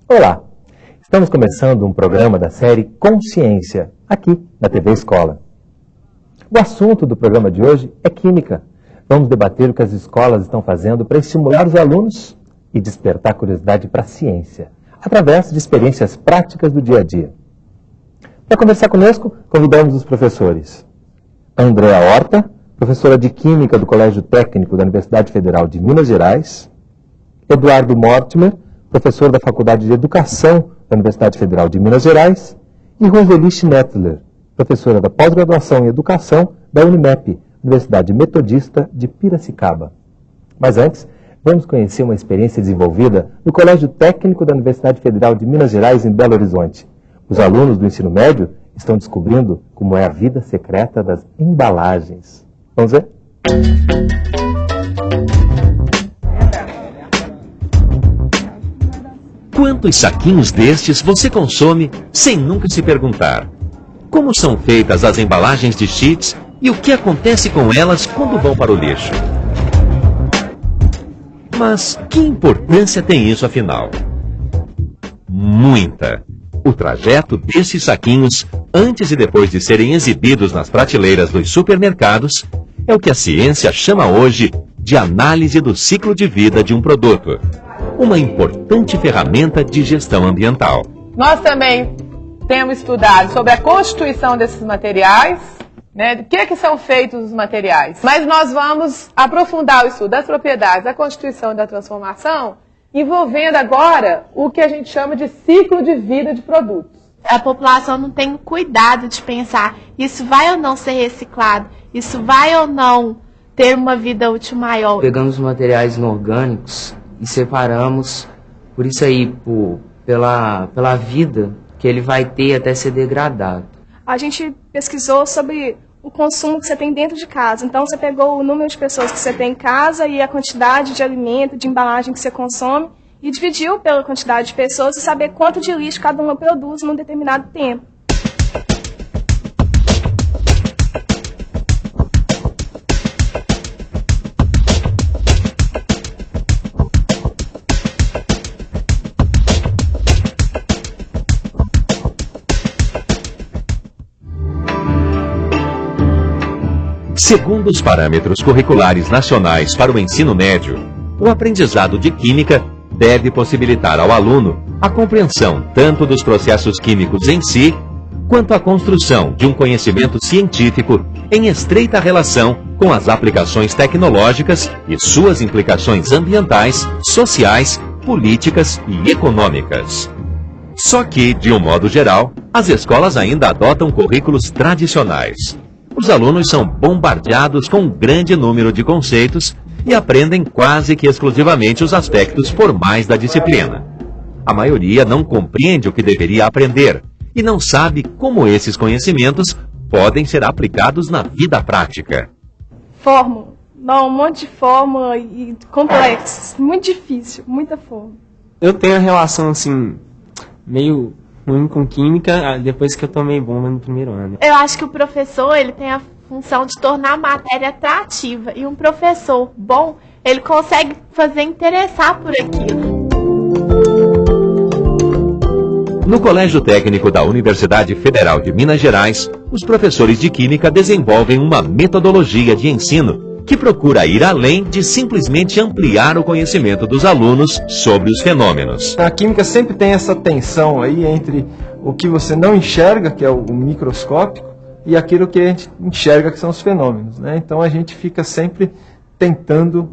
Olá, estamos começando um programa da série Consciência, aqui na TV Escola. O assunto do programa de hoje é Química. Vamos debater o que as escolas estão fazendo para estimular os alunos e despertar curiosidade para a ciência, através de experiências práticas do dia a dia. Para conversar conosco, convidamos os professores Andréa Horta, professora de Química do Colégio Técnico da Universidade Federal de Minas Gerais, Eduardo Mortimer, professor da Faculdade de Educação da Universidade Federal de Minas Gerais, e Roseli Schnettler, professora da pós-graduação em Educação da Unimep, Universidade Metodista de Piracicaba. Mas antes, vamos conhecer uma experiência desenvolvida no Colégio Técnico da Universidade Federal de Minas Gerais, em Belo Horizonte. Os alunos do ensino médio estão descobrindo como é a vida secreta das embalagens. Vamos ver? Quantos saquinhos destes você consome sem nunca se perguntar? Como são feitas as embalagens de cheats e o que acontece com elas quando vão para o lixo? Mas que importância tem isso afinal? Muita! O trajeto desses saquinhos, antes e depois de serem exibidos nas prateleiras dos supermercados, é o que a ciência chama hoje de análise do ciclo de vida de um produto. Uma importante ferramenta de gestão ambiental. Nós também temos estudado sobre a constituição desses materiais, né, do que são feitos os materiais. Mas nós vamos aprofundar o estudo das propriedades, da constituição e da transformação, envolvendo agora o que a gente chama de ciclo de vida de produtos. A população não tem o cuidado de pensar, isso vai ou não ser reciclado, isso vai ou não ter uma vida útil maior. Pegamos materiais inorgânicos e separamos, por isso aí, pela vida que ele vai ter até ser degradado. A gente pesquisou sobre o consumo que você tem dentro de casa. Então você pegou o número de pessoas que você tem em casa e a quantidade de alimento, de embalagem que você consome e dividiu pela quantidade de pessoas e saber quanto de lixo cada uma produz num determinado tempo. Segundo os parâmetros curriculares nacionais para o ensino médio, o aprendizado de Química deve possibilitar ao aluno a compreensão tanto dos processos químicos em si, quanto a construção de um conhecimento científico em estreita relação com as aplicações tecnológicas e suas implicações ambientais, sociais, políticas e econômicas. Só que, de um modo geral, as escolas ainda adotam currículos tradicionais. Os alunos são bombardeados com um grande número de conceitos e aprendem quase que exclusivamente os aspectos formais da disciplina. A maioria não compreende o que deveria aprender e não sabe como esses conhecimentos podem ser aplicados na vida prática. Fórmula. Não, um monte de fórmula e complexos. Muito difícil, muita fórmula. Eu tenho uma relação, assim, meio ruim com química depois que eu tomei bomba no primeiro ano. Eu acho que o professor, ele tem a função de tornar a matéria atrativa. E um professor bom, ele consegue fazer interessar por aquilo. No Colégio Técnico da Universidade Federal de Minas Gerais, os professores de Química desenvolvem uma metodologia de ensino que procura ir além de simplesmente ampliar o conhecimento dos alunos sobre os fenômenos. A química sempre tem essa tensão aí entre o que você não enxerga, que é o microscópico, e aquilo que a gente enxerga, que são os fenômenos, né? Então a gente fica sempre tentando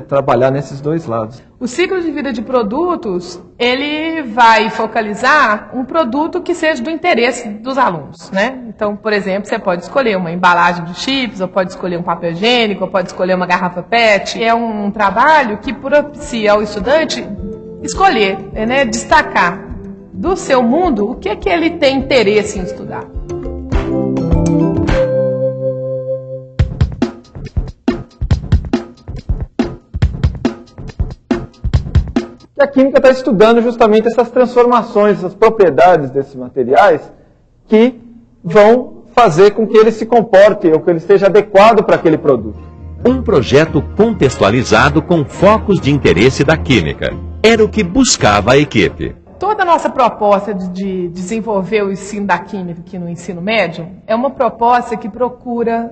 trabalhar nesses dois lados. O ciclo de vida de produtos, ele vai focalizar um produto que seja do interesse dos alunos, né? Então, por exemplo, você pode escolher uma embalagem de chips, ou pode escolher um papel higiênico, ou pode escolher uma garrafa PET. É um trabalho que propicia ao estudante escolher, né, destacar do seu mundo o que é que ele tem interesse em estudar. que a química está estudando justamente essas transformações, essas propriedades desses materiais que vão fazer com que ele se comporte ou que ele esteja adequado para aquele produto. Um projeto contextualizado com focos de interesse da química. Era o que buscava a equipe. Toda a nossa proposta de desenvolver o ensino da química aqui no ensino médio é uma proposta que procura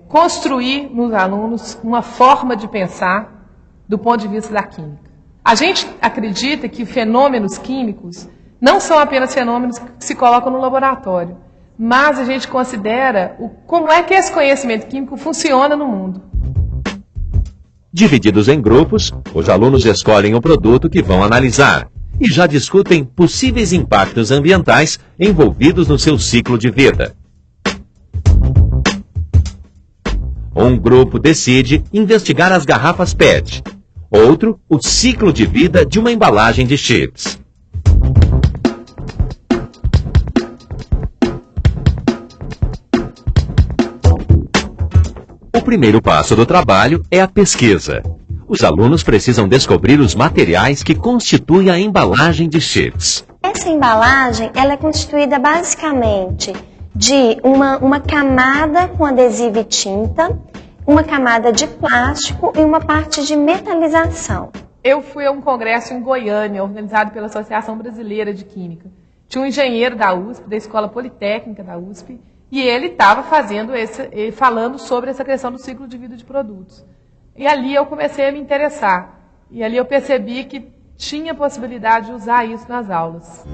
construir nos alunos uma forma de pensar do ponto de vista da química. A gente acredita que fenômenos químicos não são apenas fenômenos que se colocam no laboratório, mas a gente considera como é que esse conhecimento químico funciona no mundo. Divididos em grupos, os alunos escolhem o produto que vão analisar e já discutem possíveis impactos ambientais envolvidos no seu ciclo de vida. Um grupo decide investigar as garrafas PET, outro, o ciclo de vida de uma embalagem de chips. O primeiro passo do trabalho é a pesquisa. Os alunos precisam descobrir os materiais que constituem a embalagem de chips. Essa embalagem ela é constituída basicamente de uma camada com adesivo e tinta, uma camada de plástico e uma parte de metalização. Eu fui a um congresso em Goiânia, organizado pela Associação Brasileira de Química. Tinha um engenheiro da USP, da Escola Politécnica da USP, e ele estava falando sobre essa questão do ciclo de vida de produtos. E ali eu comecei a me interessar. E ali eu percebi que tinha possibilidade de usar isso nas aulas.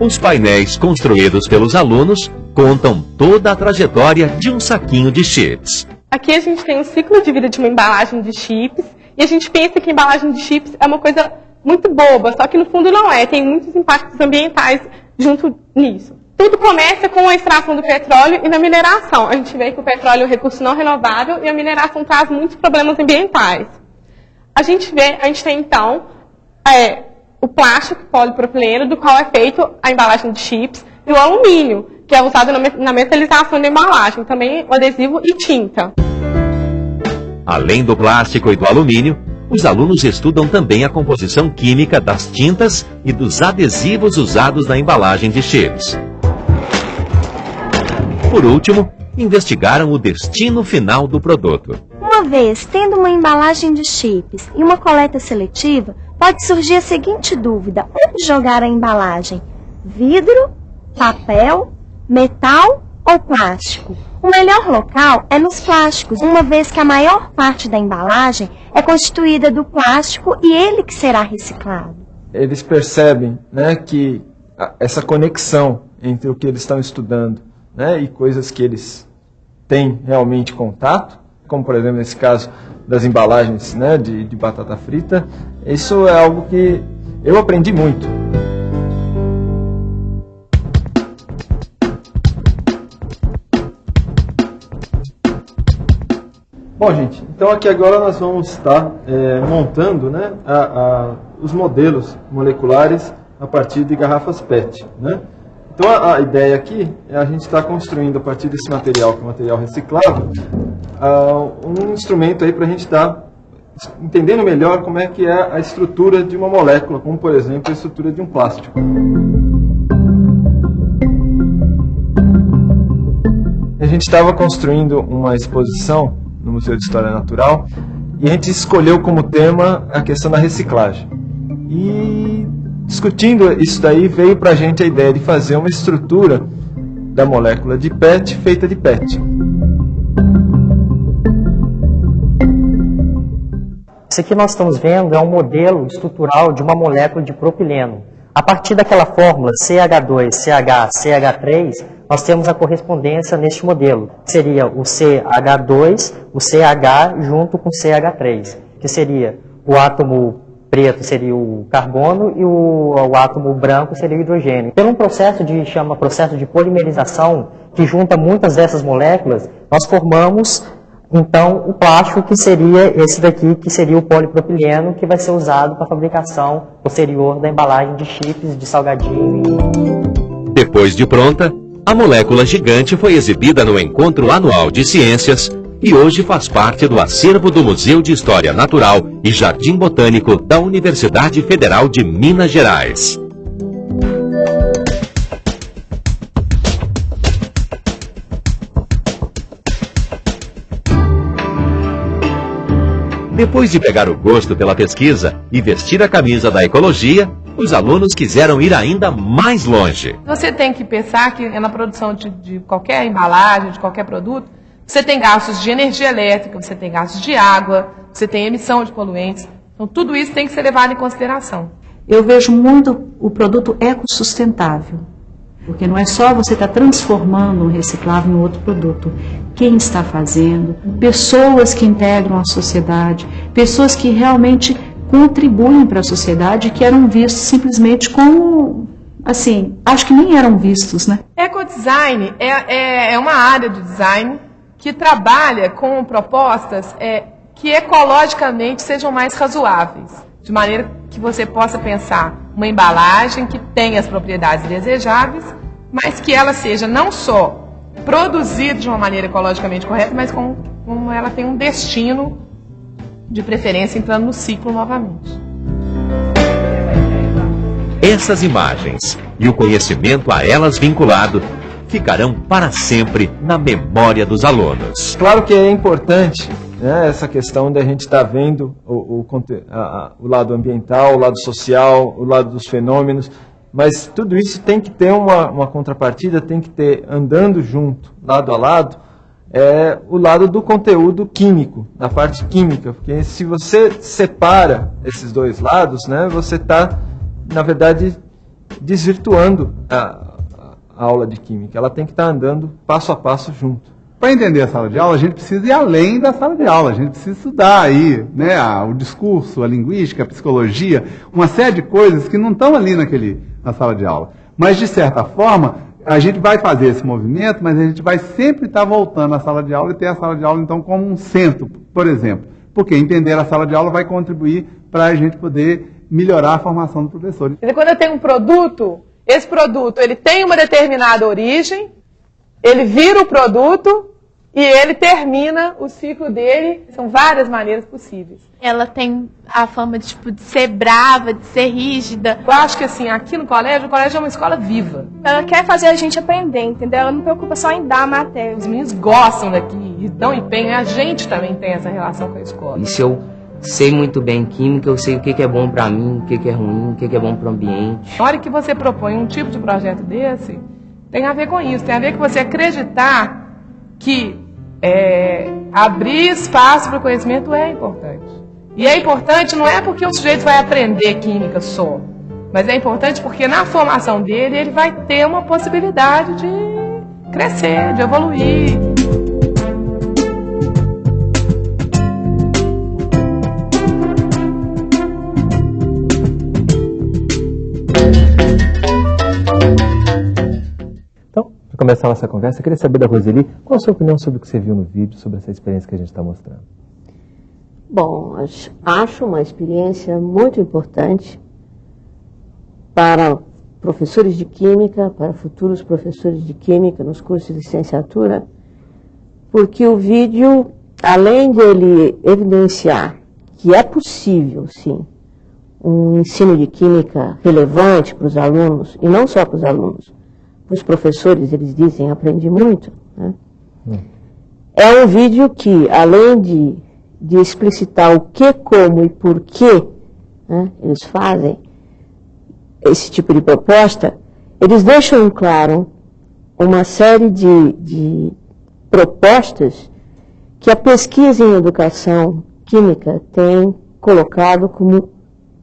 Os painéis construídos pelos alunos contam toda a trajetória de um saquinho de chips. Aqui a gente tem o ciclo de vida de uma embalagem de chips, e a gente pensa que a embalagem de chips é uma coisa muito boba, só que no fundo não é, tem muitos impactos ambientais junto nisso. Tudo começa com a extração do petróleo e na mineração. A gente vê que o petróleo é um recurso não renovável e a mineração traz muitos problemas ambientais. A gente tem então o plástico polipropileno, do qual é feito a embalagem de chips, e o alumínio, que é usado na metalização da embalagem, também o adesivo e tinta. Além do plástico e do alumínio, os alunos estudam também a composição química das tintas e dos adesivos usados na embalagem de chips. Por último, investigaram o destino final do produto. Uma vez tendo uma embalagem de chips e uma coleta seletiva, pode surgir a seguinte dúvida: onde jogar a embalagem? Vidro, papel, metal ou plástico? O melhor local é nos plásticos, uma vez que a maior parte da embalagem é constituída do plástico e ele que será reciclado. Eles percebem, né, que essa conexão entre o que eles estão estudando, né, e coisas que eles têm realmente contato, como por exemplo nesse caso das embalagens, né, de batata frita, isso é algo que eu aprendi muito. Bom, gente, então aqui agora nós vamos estar montando, né, os modelos moleculares a partir de garrafas PET, né? Então a ideia aqui é a gente estar construindo a partir desse material, que é um material reciclável, um instrumento aí para a gente estar entendendo melhor como é que é a estrutura de uma molécula, como por exemplo a estrutura de um plástico. A gente estava construindo uma exposição no Museu de História Natural, e a gente escolheu como tema a questão da reciclagem. E discutindo isso daí, veio para a gente a ideia de fazer uma estrutura da molécula de PET feita de PET. Isso aqui nós estamos vendo é um modelo estrutural de uma molécula de propileno. A partir daquela fórmula CH2CH3, nós temos a correspondência neste modelo. Seria o CH2, o CH junto com o CH3, que seria o átomo preto seria o carbono e o átomo branco seria o hidrogênio. Pelo um processo chama processo de polimerização, que junta muitas dessas moléculas, nós formamos então o plástico, que seria esse daqui, que seria o polipropileno, que vai ser usado para a fabricação posterior da embalagem de chips, de salgadinho. Depois de pronta, a molécula gigante foi exibida no Encontro Anual de Ciências e hoje faz parte do acervo do Museu de História Natural e Jardim Botânico da Universidade Federal de Minas Gerais. Depois de pegar o gosto pela pesquisa e vestir a camisa da ecologia, os alunos quiseram ir ainda mais longe. Você tem que pensar que na produção de qualquer embalagem, de qualquer produto, você tem gastos de energia elétrica, você tem gastos de água, você tem emissão de poluentes. Então, tudo isso tem que ser levado em consideração. Eu vejo muito o produto ecossustentável, porque não é só você estar transformando um reciclável em outro produto. Quem está fazendo, pessoas que integram a sociedade, pessoas que realmente contribuem para a sociedade, que eram vistos simplesmente como, assim, acho que nem eram vistos, né? Ecodesign é uma área de design que trabalha com propostas que ecologicamente sejam mais razoáveis, de maneira que você possa pensar uma embalagem que tenha as propriedades desejáveis, mas que ela seja não só produzida de uma maneira ecologicamente correta, mas como ela tem um destino, de preferência entrando no ciclo novamente. Essas imagens e o conhecimento a elas vinculado ficarão para sempre na memória dos alunos. Claro que é importante, né, essa questão de a gente estar vendo o lado ambiental, o lado social, o lado dos fenômenos, mas tudo isso tem que ter uma contrapartida, tem que ter, andando junto, lado a lado, o lado do conteúdo químico, da parte química, porque se você separa esses dois lados, né, você está, na verdade, desvirtuando a aula de química. Ela tem que estar andando passo a passo junto. Para entender a sala de aula, a gente precisa ir além da sala de aula, a gente precisa estudar aí, né, o discurso, a linguística, a psicologia, uma série de coisas que não estão ali na sala de aula. Mas, de certa forma, a gente vai fazer esse movimento, mas a gente vai sempre estar voltando à sala de aula e ter a sala de aula, então, como um centro, por exemplo. Porque entender a sala de aula vai contribuir para a gente poder melhorar a formação do professor. Quando eu tenho um produto, esse produto ele tem uma determinada origem, ele vira o produto e ele termina o ciclo dele. São várias maneiras possíveis. Ela tem a fama de ser brava, de ser rígida. Eu acho que assim, aqui no colégio, o colégio é uma escola viva. Ela quer fazer a gente aprender, entendeu? Ela não preocupa só em dar a matéria. Os meninos gostam daqui e dão empenho. A gente também tem essa relação com a escola. E se eu sei muito bem química, eu sei o que é bom para mim, o que é ruim, o que é bom para o ambiente. Na hora que você propõe um tipo de projeto desse, tem a ver com isso. Tem a ver com você acreditar que abrir espaço para o conhecimento é importante. E é importante não é porque o sujeito vai aprender química só, mas é importante porque na formação dele ele vai ter uma possibilidade de crescer, de evoluir. Para começar a nossa conversa, eu queria saber da Roseli, qual a sua opinião sobre o que você viu no vídeo, sobre essa experiência que a gente está mostrando? Bom, acho uma experiência muito importante para professores de química, para futuros professores de química nos cursos de licenciatura, porque o vídeo, além de ele evidenciar que é possível, sim, um ensino de química relevante para os alunos, e não só para os alunos, os professores, eles dizem, aprendi muito, né? É um vídeo que, além de explicitar o que, como e por que, né, eles fazem esse tipo de proposta, eles deixam claro uma série de propostas que a pesquisa em educação química tem colocado como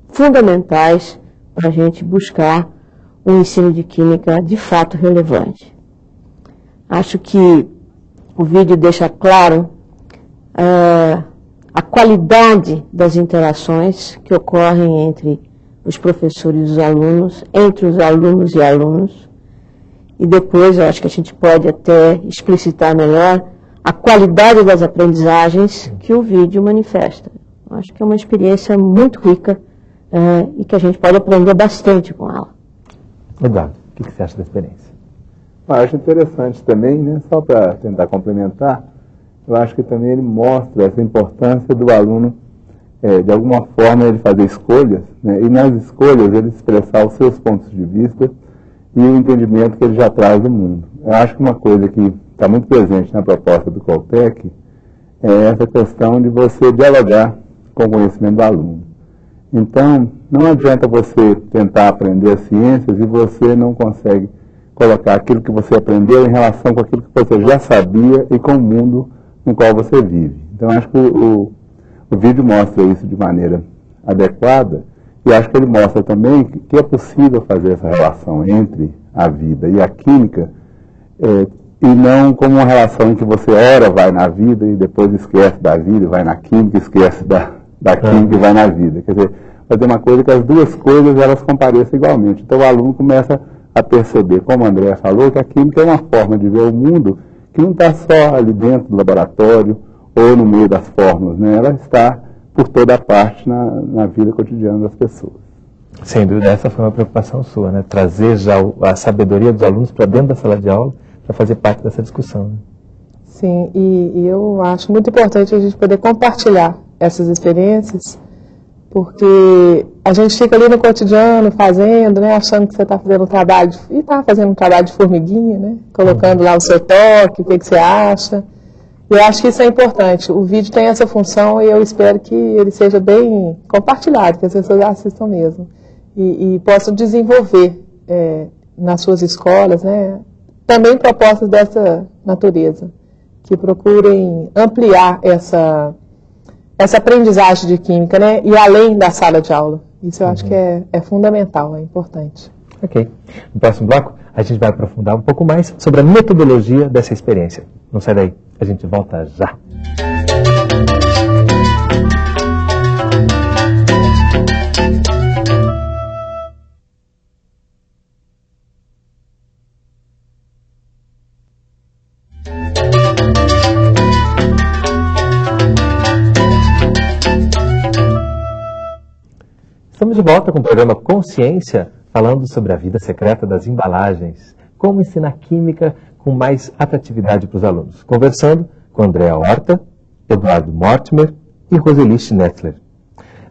fundamentais para a gente buscar um ensino de química de fato relevante. Acho que o vídeo deixa claro a qualidade das interações que ocorrem entre os professores e os alunos, entre os alunos e alunos, e depois eu acho que a gente pode até explicitar melhor a qualidade das aprendizagens que o vídeo manifesta. Eu acho que é uma experiência muito rica e que a gente pode aprender bastante com ela. Eduardo, o que você acha da experiência? Eu acho interessante também, né, só para tentar complementar, eu acho que também ele mostra essa importância do aluno, de alguma forma, ele fazer escolhas, né? E nas escolhas ele expressar os seus pontos de vista e o entendimento que ele já traz do mundo. Eu acho que uma coisa que está muito presente na proposta do Coltec é essa questão de você dialogar com o conhecimento do aluno. Então, não adianta você tentar aprender as ciências e você não consegue colocar aquilo que você aprendeu em relação com aquilo que você já sabia e com o mundo no qual você vive. Então, acho que o vídeo mostra isso de maneira adequada e acho que ele mostra também que é possível fazer essa relação entre a vida e a química e não como uma relação em que você ora vai na vida e depois esquece da vida, vai na química, esquece da química e vai na vida. Quer dizer, fazer uma coisa que as duas coisas elas compareçam igualmente. Então o aluno começa a perceber, como o André falou, que a química é uma forma de ver o mundo que não está só ali dentro do laboratório ou no meio das fórmulas, né? Ela está por toda parte na vida cotidiana das pessoas. Sem dúvida, essa foi uma preocupação sua, né? Trazer já a sabedoria dos alunos para dentro da sala de aula para fazer parte dessa discussão. Né? Sim, e eu acho muito importante a gente poder compartilhar essas experiências, porque a gente fica ali no cotidiano fazendo, né, achando que você está fazendo um trabalho, e está fazendo um trabalho de formiguinha, né, colocando lá o seu toque, o que você acha. E eu acho que isso é importante. O vídeo tem essa função e eu espero que ele seja bem compartilhado, que as pessoas assistam mesmo. E possam desenvolver nas suas escolas, né, também propostas dessa natureza, que procurem ampliar essa aprendizagem de química, né, e além da sala de aula. Isso eu acho que é fundamental, é importante. Ok. No próximo bloco, a gente vai aprofundar um pouco mais sobre a metodologia dessa experiência. Não sai daí, a gente volta já. Estamos de volta com o programa Consciência, falando sobre a vida secreta das embalagens, como ensinar química com mais atratividade para os alunos. Conversando com Andréa Horta, Eduardo Mortimer e Roseli Schnetzler.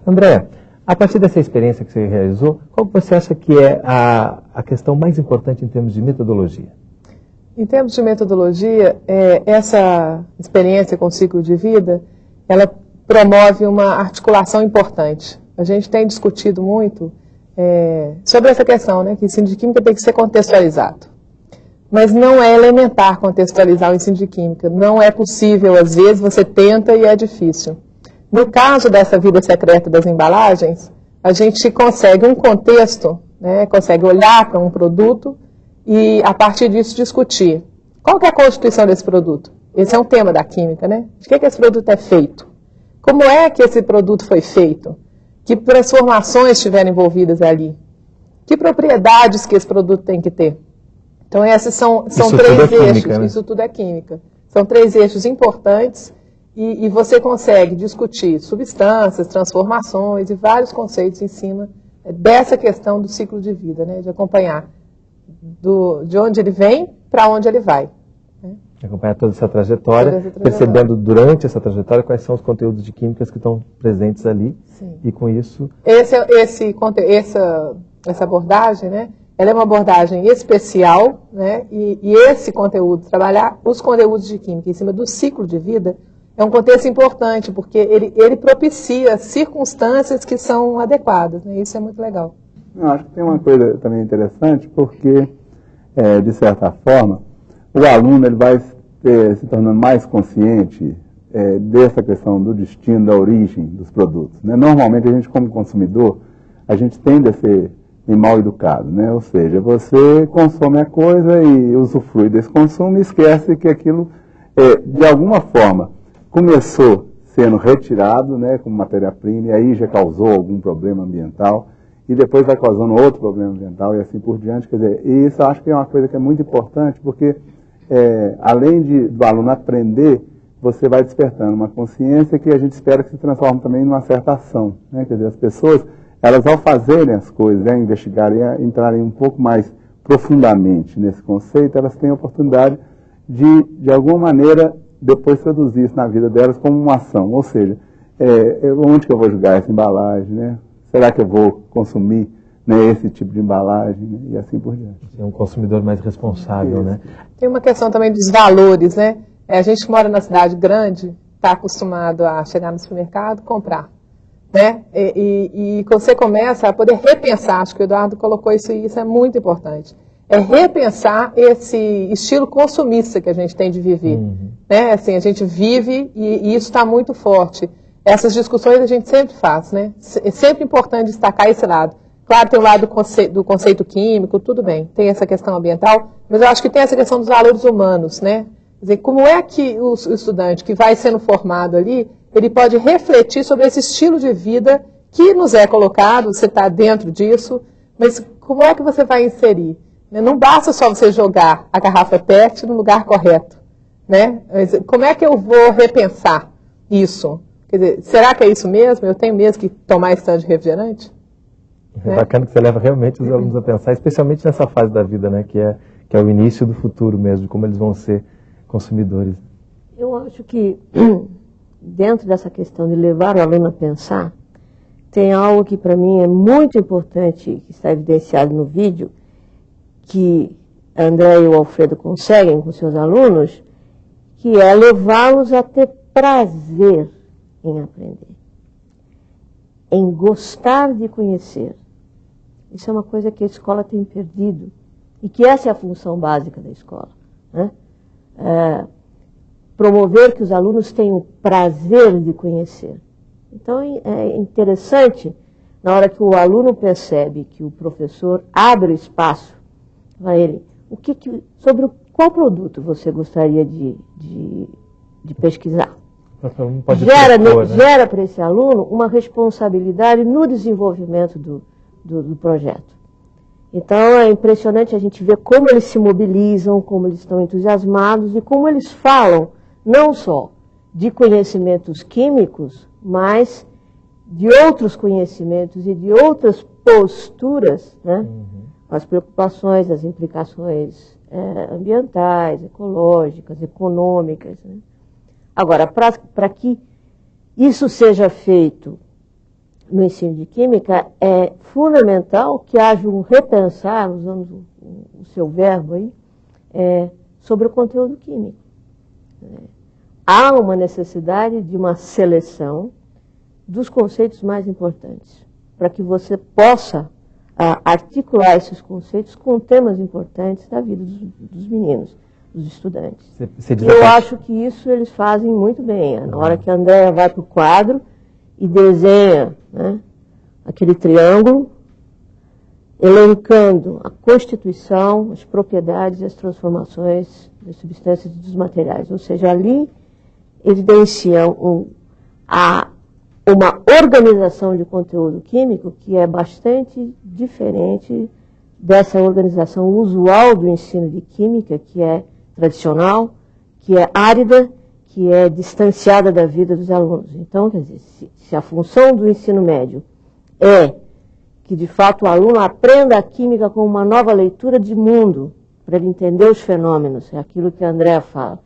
Andréa, a partir dessa experiência que você realizou, qual você acha que é a questão mais importante em termos de metodologia? Em termos de metodologia, essa experiência com o ciclo de vida, ela promove uma articulação importante. A gente tem discutido muito sobre essa questão, né, que o ensino de química tem que ser contextualizado. Mas não é elementar contextualizar o ensino de química. Não é possível, às vezes você tenta e é difícil. No caso dessa vida secreta das embalagens, a gente consegue um contexto, né, consegue olhar para um produto e, a partir disso, discutir. Qual que é a constituição desse produto? Esse é um tema da química, né? De que esse produto é feito? Como é que esse produto foi feito? Que transformações estiveram envolvidas ali? Que propriedades que esse produto tem que ter? Então, esses são três eixos. Química, né? Isso tudo é química. São três eixos importantes e você consegue discutir substâncias, transformações e vários conceitos em cima dessa questão do ciclo de vida, né? De acompanhar de onde ele vem para onde ele vai. Né? Acompanhar toda essa trajetória, percebendo durante essa trajetória quais são os conteúdos de químicas que estão presentes ali. Sim. E com isso... Essa abordagem, né? Ela é uma abordagem especial, né? E esse conteúdo, trabalhar os conteúdos de química em cima do ciclo de vida, é um contexto importante, porque ele propicia circunstâncias que são adequadas, né? Isso é muito legal. Eu acho que tem uma coisa também interessante, porque, de certa forma, o aluno ele vai se tornando mais consciente dessa questão do destino, da origem dos produtos. Né? Normalmente, a gente, como consumidor, a gente tende a ser mal educado, né? Ou seja, você consome a coisa e usufrui desse consumo e esquece que aquilo, de alguma forma, começou sendo retirado, né, como matéria-prima, e aí já causou algum problema ambiental, e depois vai causando outro problema ambiental e assim por diante. Quer dizer, e isso eu acho que é uma coisa que é muito importante, porque além do aluno aprender, você vai despertando uma consciência que a gente espera que se transforme também numa certa ação, né? Quer dizer, as pessoas, elas ao fazerem as coisas, investigarem, entrarem um pouco mais profundamente nesse conceito, elas têm a oportunidade de alguma maneira, depois traduzir isso na vida delas como uma ação. Ou seja, onde que eu vou jogar essa embalagem, né? Será que eu vou consumir, né, esse tipo de embalagem, né? E assim por diante. É um consumidor mais responsável, né? Tem uma questão também dos valores, né? A gente que mora na cidade grande está acostumado a chegar no supermercado e comprar, né? E você começa a poder repensar, acho que o Eduardo colocou isso e isso é muito importante. É repensar esse estilo consumista que a gente tem de viver. Né? Assim, a gente vive e isso está muito forte. Essas discussões a gente sempre faz, né? É sempre importante destacar esse lado. Claro, tem o lado do conceito químico, tudo bem, tem essa questão ambiental, mas eu acho que tem essa questão dos valores humanos, né? Quer dizer, como é que o estudante que vai sendo formado ali, ele pode refletir sobre esse estilo de vida que nos é colocado, você está dentro disso, mas como é que você vai inserir? Não basta só você jogar a garrafa PET no lugar correto, né? Mas como é que eu vou repensar isso? Quer dizer, será que é isso mesmo? Eu tenho mesmo que tomar esse tanto de refrigerante? É bacana que você leva realmente os alunos a pensar, especialmente nessa fase da vida, né? Que é o início do futuro mesmo, de como eles vão ser consumidores. Eu acho que dentro dessa questão de levar o aluno a pensar, tem algo que para mim é muito importante, que está evidenciado no vídeo, que a André e o Alfredo conseguem com seus alunos, que é levá-los a ter prazer em aprender, em gostar de conhecer. Isso é uma coisa que a escola tem perdido, e que essa é a função básica da escola, né? Promover que os alunos tenham prazer de conhecer. Então é interessante, na hora que o aluno percebe que o professor abre espaço para ele, sobre qual produto você gostaria de pesquisar? Gera para esse aluno uma responsabilidade no desenvolvimento do projeto. Então é impressionante a gente ver como eles se mobilizam, como eles estão entusiasmados e como eles falam não só de conhecimentos químicos, mas de outros conhecimentos e de outras posturas, né? As preocupações, as implicações ambientais, ecológicas, econômicas, né? Agora, para que isso seja feito no ensino de química, é fundamental que haja um repensar, usando o seu verbo aí, sobre o conteúdo químico. Há uma necessidade de uma seleção dos conceitos mais importantes, para que você possa articular esses conceitos com temas importantes da vida dos meninos, dos estudantes. Eu acho que isso eles fazem muito bem. Na hora que a Andréa vai para o quadro e desenha, né, aquele triângulo, elencando a constituição, as propriedades e as transformações das substâncias e dos materiais. Ou seja, ali evidencia uma organização de conteúdo químico que é bastante diferente dessa organização usual do ensino de química, que é tradicional, que é árida, que é distanciada da vida dos alunos. Então, quer dizer, se a função do ensino médio é que, de fato, o aluno aprenda a química com uma nova leitura de mundo, para ele entender os fenômenos, é aquilo que a Andréa fala.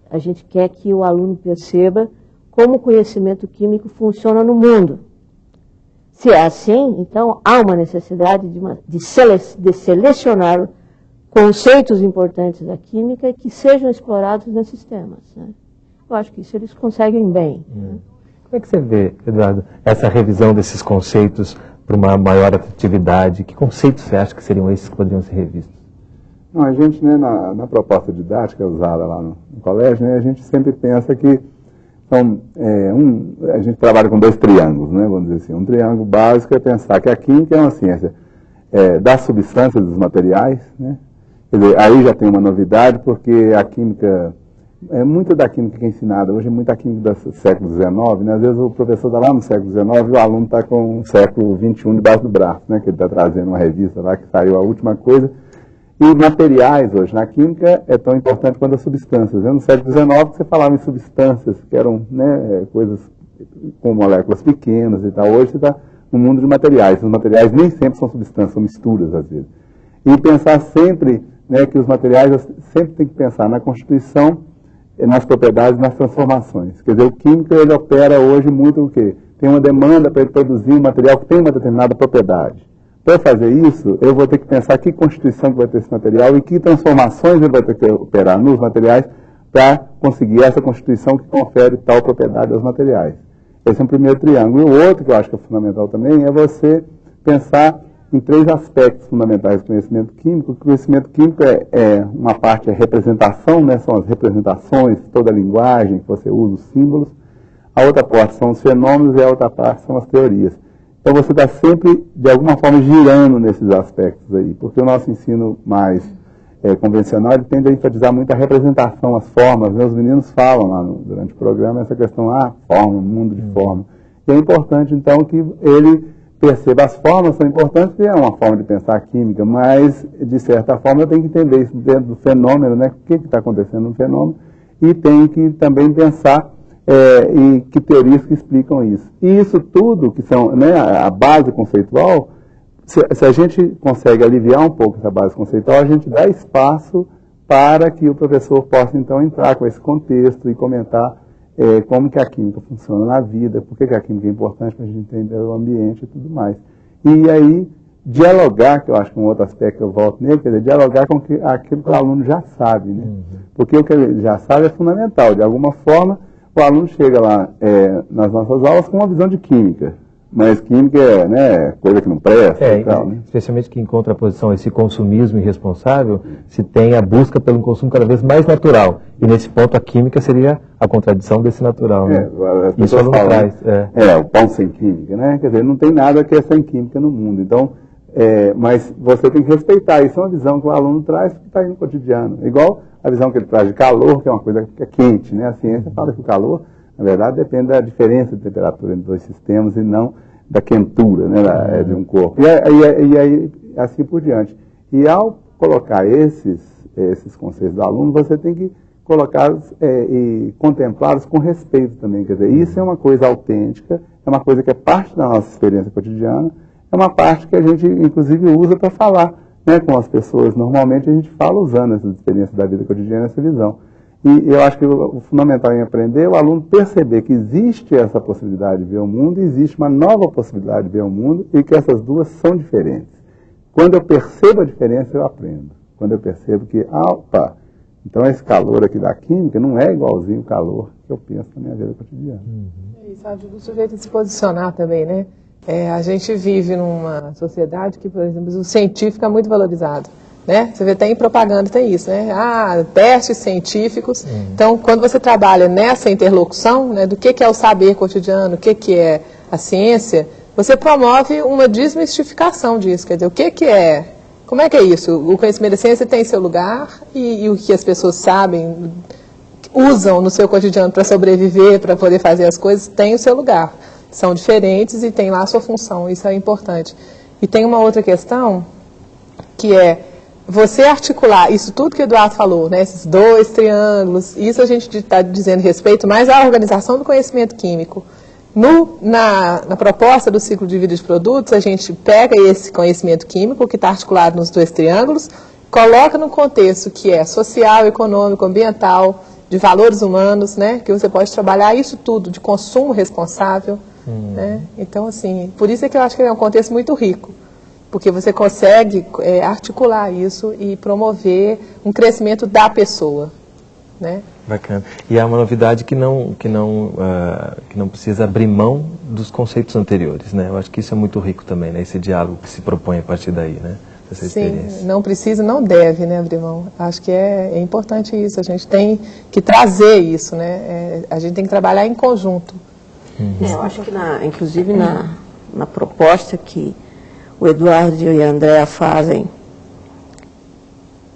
A gente quer que o aluno perceba como o conhecimento químico funciona no mundo. Se é assim, então há uma necessidade de selecionar conceitos importantes da química que sejam explorados nesses temas, né? Eu acho que isso eles conseguem bem. Né? Como é que você vê, Eduardo, essa revisão desses conceitos para uma maior atratividade? Que conceitos você acha que seriam esses que poderiam ser revistos? Não, a gente, né, na proposta didática usada lá no colégio, né, a gente sempre pensa que a gente trabalha com 2 triângulos, né, vamos dizer assim. Um triângulo básico é pensar que a química é uma ciência das substâncias, dos materiais, né? Quer dizer, aí já tem uma novidade, porque a química, muita da química que é ensinada hoje é muita química do século XIX, né? Às vezes o professor está lá no século XIX e o aluno está com o século XXI debaixo do braço, né? Que ele está trazendo uma revista lá que saiu a última coisa. E materiais hoje na química é tão importante quanto as substâncias. No século XIX você falava em substâncias, que eram, né, coisas com moléculas pequenas e tal. Hoje você está no mundo de materiais. Os materiais nem sempre são substâncias, são misturas às vezes. E pensar sempre, né, que os materiais, sempre tem que pensar na constituição nas propriedades, nas transformações. Quer dizer, o químico ele opera hoje muito o quê? Tem uma demanda para ele produzir um material que tem uma determinada propriedade. Para fazer isso, eu vou ter que pensar que constituição que vai ter esse material e que transformações ele vai ter que operar nos materiais para conseguir essa constituição que confere tal propriedade aos materiais. Esse é um primeiro triângulo. E o outro que eu acho que é fundamental também é você pensar em 3 aspectos fundamentais do conhecimento químico. O conhecimento químico uma parte é representação, né, são as representações, toda a linguagem que você usa, os símbolos. A outra parte são os fenômenos e a outra parte são as teorias. Então você está sempre, de alguma forma, girando nesses aspectos aí, porque o nosso ensino mais convencional ele tende a enfatizar muito a representação, as formas, né? Os meninos falam lá durante o programa essa questão, forma, mundo de forma. E é importante, então, que ele perceba as formas, são importantes, porque é uma forma de pensar a química, mas, de certa forma, eu tenho que entender isso dentro do fenômeno, né? O que está acontecendo no fenômeno, e tenho que também pensar e que teorias que explicam isso. E isso tudo, que são, né, a base conceitual, se a gente consegue aliviar um pouco essa base conceitual, a gente dá espaço para que o professor possa, então, entrar com esse contexto e comentar como que a química funciona na vida, por que a química é importante para a gente entender o ambiente e tudo mais. E aí, dialogar, que eu acho que é um outro aspecto que eu volto nele, quer dizer, dialogar com aquilo que o aluno já sabe, né? Porque o que ele já sabe é fundamental. De alguma forma, o aluno chega lá nas nossas aulas com uma visão de química, mas química é coisa que não presta e tal, né? Especialmente que em contraposição a esse consumismo irresponsável, se tem a busca pelo consumo cada vez mais natural. E nesse ponto a química seria a contradição desse natural, né? Isso não traz. O pão sem química, né? Quer dizer, não tem nada que é sem química no mundo. Então, mas você tem que respeitar. Isso é uma visão que o aluno traz que está aí no cotidiano. Igual a visão que ele traz de calor, que é uma coisa que é quente, né? A ciência fala que o calor, na verdade, depende da diferença de temperatura entre dois sistemas e não da quentura, né, de um corpo. E aí, assim por diante. E ao colocar esses conceitos do aluno, você tem que colocá-los e contemplá-los com respeito também. Quer dizer, isso é uma coisa autêntica, é uma coisa que é parte da nossa experiência cotidiana, é uma parte que a gente, inclusive, usa para falar, né, com as pessoas. Normalmente a gente fala usando essa experiência da vida cotidiana, essa visão. E eu acho que o fundamental em aprender é o aluno perceber que existe essa possibilidade de ver o mundo e existe uma nova possibilidade de ver o mundo e que essas duas são diferentes. Quando eu percebo a diferença, eu aprendo. Quando eu percebo que, então esse calor aqui da química não é igualzinho o calor que eu penso na minha vida cotidiana. Isso ajuda o sujeito a se posicionar também, né? A gente vive numa sociedade que, por exemplo, o científico é muito valorizado. Né? Você vê, tem propaganda, tem isso, né? Testes científicos. Então, quando você trabalha nessa interlocução, né, do que é o saber cotidiano, o que é a ciência, você promove uma desmistificação disso. Quer dizer, o que é, como é que é isso? O conhecimento da ciência tem seu lugar e o que as pessoas sabem, usam no seu cotidiano para sobreviver, para poder fazer as coisas, tem o seu lugar. São diferentes e tem lá a sua função, isso é importante. E tem uma outra questão, que é você articular isso tudo que o Eduardo falou, né, esses 2 triângulos, isso a gente está dizendo respeito mais à organização do conhecimento químico. Na proposta do ciclo de vida de produtos, a gente pega esse conhecimento químico que está articulado nos 2 triângulos, coloca num contexto que é social, econômico, ambiental, de valores humanos, né, que você pode trabalhar isso tudo, de consumo responsável. Né? Então, assim, por isso é que eu acho que é um contexto muito rico. Porque você consegue articular isso e promover um crescimento da pessoa, né? Bacana. E há uma novidade que não precisa abrir mão dos conceitos anteriores, né? Eu acho que isso é muito rico também, né? Esse diálogo que se propõe a partir daí, né? Dessa experiência. Sim, não precisa, não deve, né, abrir mão. Acho que é importante isso. A gente tem que trazer isso, né? A gente tem que trabalhar em conjunto. Eu acho que, inclusive, na proposta que o Eduardo e a Andréa fazem,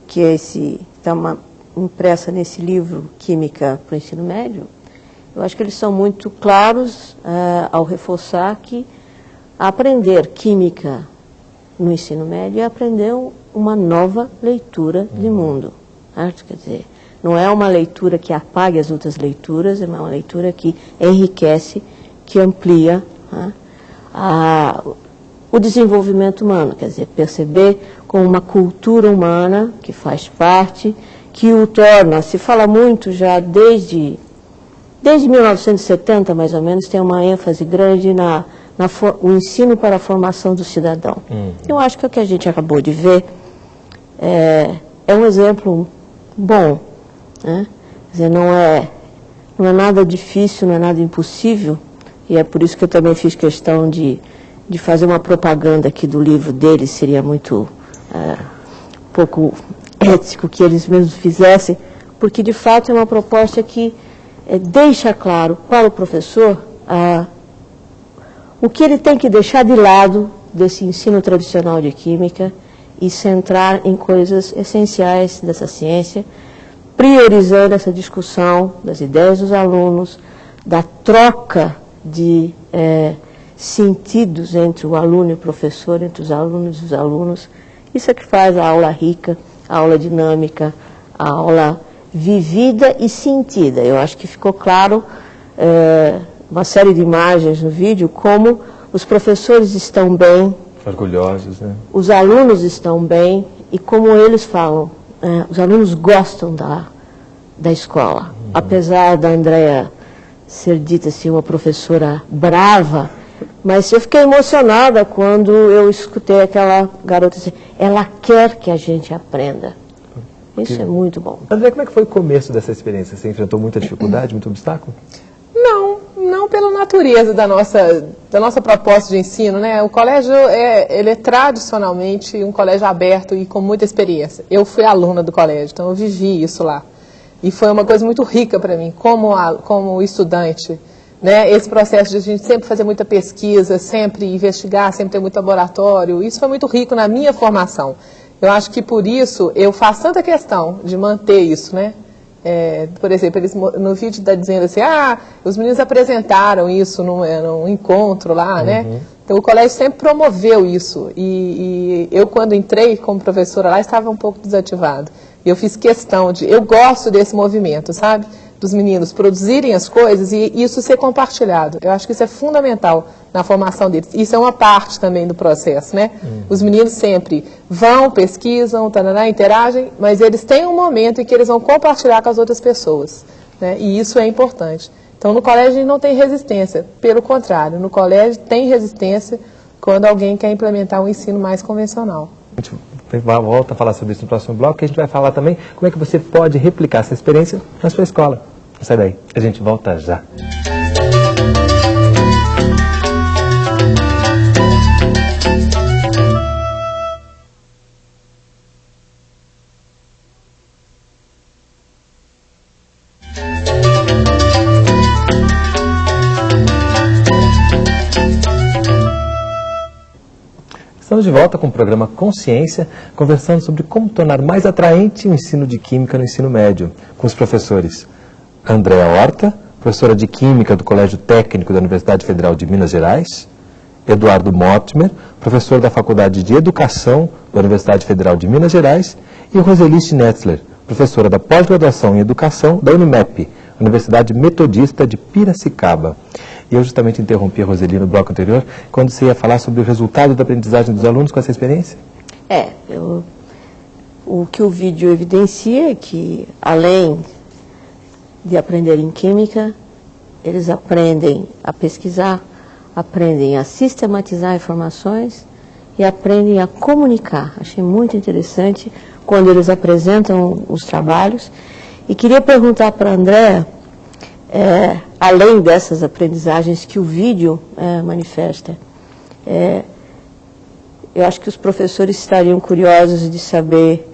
que está impressa nesse livro Química para o Ensino Médio, eu acho que eles são muito claros ao reforçar que aprender química no ensino médio é aprender uma nova leitura de mundo. Certo? Quer dizer, não é uma leitura que apague as outras leituras, é uma leitura que enriquece, que amplia o desenvolvimento humano, quer dizer, perceber como uma cultura humana que faz parte que o torna, se fala muito já desde 1970, mais ou menos, tem uma ênfase grande o ensino para a formação do cidadão. Eu acho que o que a gente acabou de ver é um exemplo bom, né? Quer dizer, não é nada difícil, não é nada impossível, e é por isso que eu também fiz questão de fazer uma propaganda aqui do livro deles, seria muito pouco ético que eles mesmos fizessem, porque de fato é uma proposta que deixa claro para o professor o que ele tem que deixar de lado desse ensino tradicional de química e centrar em coisas essenciais dessa ciência, priorizando essa discussão das ideias dos alunos, da troca de sentidos entre o aluno e o professor, entre os alunos e os alunos. Isso é que faz a aula rica, a aula dinâmica, a aula vivida e sentida. Eu acho que ficou claro, uma série de imagens no vídeo, como os professores estão bem, orgulhosos, né? Os alunos estão bem, e como eles falam, os alunos gostam da escola. Apesar da Andréa ser dita assim, uma professora brava, mas eu fiquei emocionada quando eu escutei aquela garota dizer, ela quer que a gente aprenda. Isso é muito bom. André, como é que foi o começo dessa experiência? Você enfrentou muita dificuldade, muito obstáculo? Não pela natureza da nossa proposta de ensino, né? O colégio ele é tradicionalmente um colégio aberto e com muita experiência. Eu fui aluna do colégio, então eu vivi isso lá. E foi uma coisa muito rica para mim, como estudante, né? Esse processo de a gente sempre fazer muita pesquisa, sempre investigar, sempre ter muito laboratório, isso foi muito rico na minha formação. Eu acho que por isso eu faço tanta questão de manter isso, né? Por exemplo, eles no vídeo está dizendo assim, os meninos apresentaram isso num encontro lá, né? Então o colégio sempre promoveu isso e eu quando entrei como professora lá estava um pouco desativado. E eu fiz questão eu gosto desse movimento, sabe? Dos meninos produzirem as coisas e isso ser compartilhado. Eu acho que isso é fundamental na formação deles. Isso é uma parte também do processo, né? Os meninos sempre vão, pesquisam, interagem, mas eles têm um momento em que eles vão compartilhar com as outras pessoas, né? E isso é importante. Então, no colégio a gente não tem resistência. Pelo contrário, no colégio tem resistência quando alguém quer implementar um ensino mais convencional. A gente volta a falar sobre isso no próximo bloco, que a gente vai falar também como é que você pode replicar essa experiência na sua escola. Não sai daí, a gente volta já. Estamos de volta com o programa Consciência, conversando sobre como tornar mais atraente o ensino de Química no ensino médio, com os professores Andréa Horta, professora de Química do Colégio Técnico da Universidade Federal de Minas Gerais, Eduardo Mortimer, professor da Faculdade de Educação da Universidade Federal de Minas Gerais, e Roseli Schnetzler, professora da Pós-Graduação em Educação da Unimep, Universidade Metodista de Piracicaba. E eu justamente interrompi a Roseli no bloco anterior, quando você ia falar sobre o resultado da aprendizagem dos alunos com essa experiência? O que o vídeo evidencia é que, além de aprenderem química, eles aprendem a pesquisar, aprendem a sistematizar informações e aprendem a comunicar. Achei muito interessante quando eles apresentam os trabalhos. E queria perguntar para a Andréa, além dessas aprendizagens que o vídeo manifesta, eu acho que os professores estariam curiosos de saber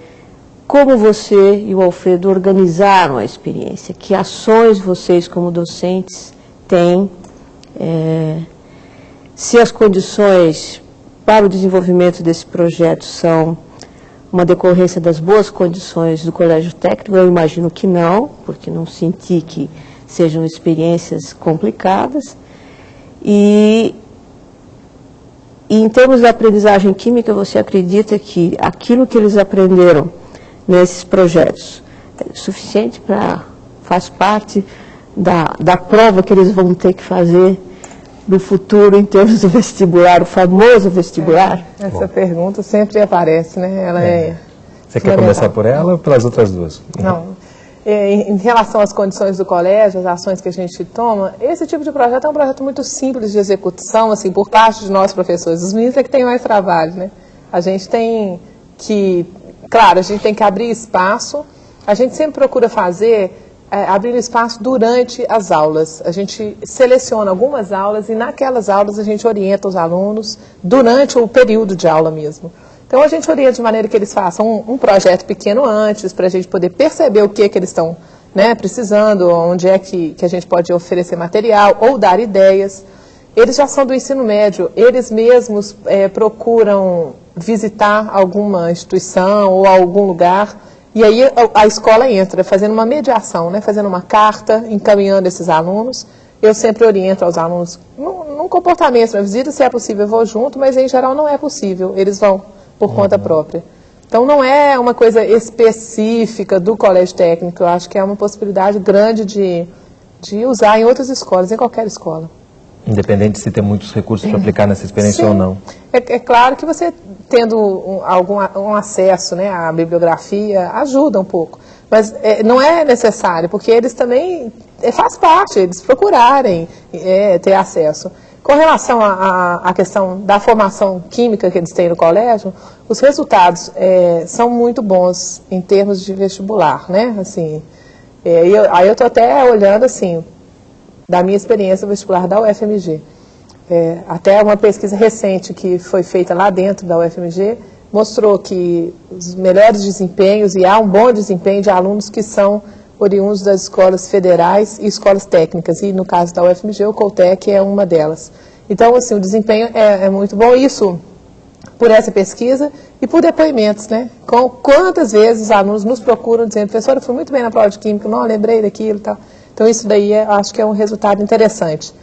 como você e o Alfredo organizaram a experiência, que ações vocês como docentes têm, se as condições para o desenvolvimento desse projeto são uma decorrência das boas condições do Colégio Técnico. Eu imagino que não, porque não senti que sejam experiências complicadas. E em termos de aprendizagem química, você acredita que aquilo que eles aprenderam nesses projetos é suficiente faz parte da prova que eles vão ter que fazer no futuro em termos do vestibular, o famoso vestibular? Essa pergunta sempre aparece, né? Ela Você quer começar por ela ou pelas outras duas? Não. Em relação às condições do colégio, as ações que a gente toma, esse tipo de projeto é um projeto muito simples de execução, assim, por parte de nós professores. Os meninos é que têm mais trabalho, né? A gente tem que, claro, a gente tem que abrir espaço. A gente sempre procura fazer, abrir espaço durante as aulas. A gente seleciona algumas aulas e naquelas aulas a gente orienta os alunos durante o período de aula mesmo. Então a gente orienta de maneira que eles façam um projeto pequeno antes, para a gente poder perceber o que eles estão, né, precisando, onde é que a gente pode oferecer material ou dar ideias. Eles já são do ensino médio, eles mesmos procuram visitar alguma instituição ou algum lugar, e aí a escola entra fazendo uma mediação, né, fazendo uma carta, encaminhando esses alunos. Eu sempre oriento aos alunos num comportamento, na visita, se é possível eu vou junto, mas em geral não é possível, eles vão por conta própria. Então não é uma coisa específica do colégio técnico, eu acho que é uma possibilidade grande de usar em outras escolas, em qualquer escola. Independente de se ter muitos recursos para aplicar nessa experiência ou não. É claro que você tendo um acesso, né, à bibliografia ajuda um pouco, mas não é necessário, porque eles também, faz parte, eles procurarem ter acesso. Com relação à questão da formação química que eles têm no colégio, os resultados são muito bons em termos de vestibular, né? Assim, aí eu estou até olhando, assim, da minha experiência no vestibular da UFMG. Até uma pesquisa recente que foi feita lá dentro da UFMG mostrou que os melhores desempenhos, e há um bom desempenho de alunos que são oriundos das escolas federais e escolas técnicas, e no caso da UFMG, o Coltec é uma delas. Então, assim, o desempenho é muito bom, isso por essa pesquisa e por depoimentos, né? Quantas vezes os alunos nos procuram dizendo, professora, eu fui muito bem na prova de Química, não lembrei daquilo e tal. Então, isso daí acho que é um resultado interessante.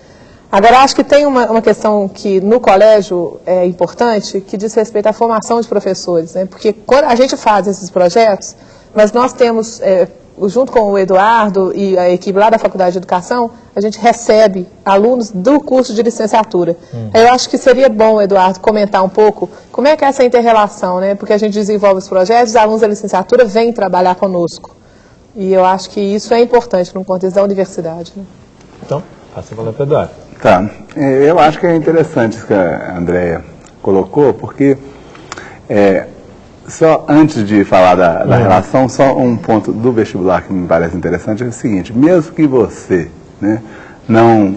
Agora, acho que tem uma questão que no colégio é importante, que diz respeito à formação de professores, né? Porque quando a gente faz esses projetos, mas nós temos, junto com o Eduardo e a equipe lá da Faculdade de Educação, a gente recebe alunos do curso de licenciatura. Eu acho que seria bom, Eduardo, comentar um pouco como é que é essa inter-relação, né? Porque a gente desenvolve os projetos, os alunos da licenciatura vêm trabalhar conosco. E eu acho que isso é importante no contexto da universidade, né? Então, passa a bola para o Eduardo. Tá. Eu acho que é interessante isso que a Andréia colocou, porque só antes de falar da relação, só um ponto do vestibular que me parece interessante é o seguinte: mesmo que você, né,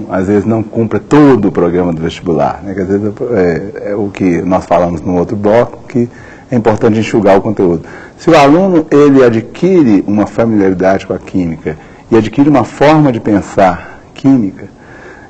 às vezes não cumpra todo o programa do vestibular, né, que às vezes é o que nós falamos no outro bloco, que é importante enxugar o conteúdo. Se o aluno ele adquire uma familiaridade com a química e adquire uma forma de pensar química,